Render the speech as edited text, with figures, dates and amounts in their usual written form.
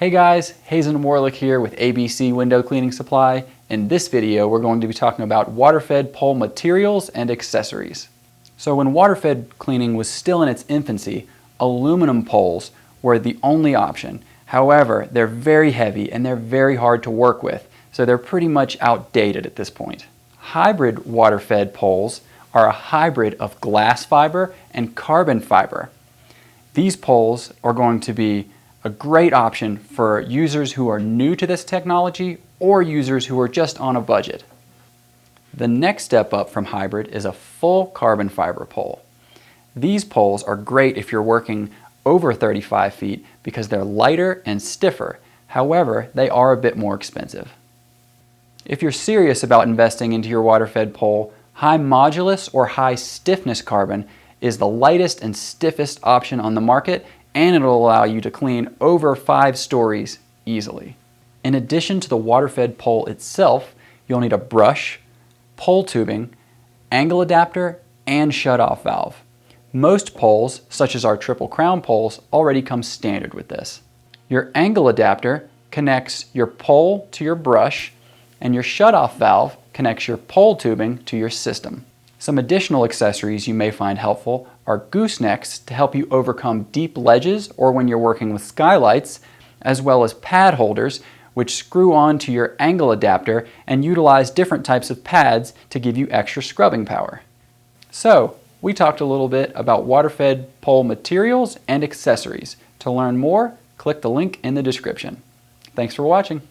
Hey guys, Hazen Warlick here with ABC Window Cleaning Supply. In this video, we're going to be talking about water-fed pole materials and accessories. So when water-fed cleaning was still in its infancy, aluminum poles were the only option. However, they're very heavy and they're very hard to work with, so they're pretty much outdated at this point. Hybrid water-fed poles are a hybrid of glass fiber and carbon fiber. These poles are going to be a great option for users who are new to this technology or users who are just on a budget. The next step up from hybrid is a full carbon fiber pole. These poles are great if you're working over 35 feet because they're lighter and stiffer. However, they are a bit more expensive. If you're serious about investing into your water-fed pole, high modulus or high stiffness carbon is the lightest and stiffest option on the market, and it'll allow you to clean over 5 stories easily. In addition to the water-fed pole itself, you'll need a brush, pole tubing, angle adapter, and shut-off valve. Most poles, such as our triple crown poles, already come standard with this. Your angle adapter connects your pole to your brush, and your shut-off valve connects your pole tubing to your system. Some additional accessories you may find helpful are goosenecks to help you overcome deep ledges or when you're working with skylights, as well as pad holders which screw onto your angle adapter and utilize different types of pads to give you extra scrubbing power. So, we talked a little bit about water-fed pole materials and accessories. To learn more, click the link in the description. Thanks for watching.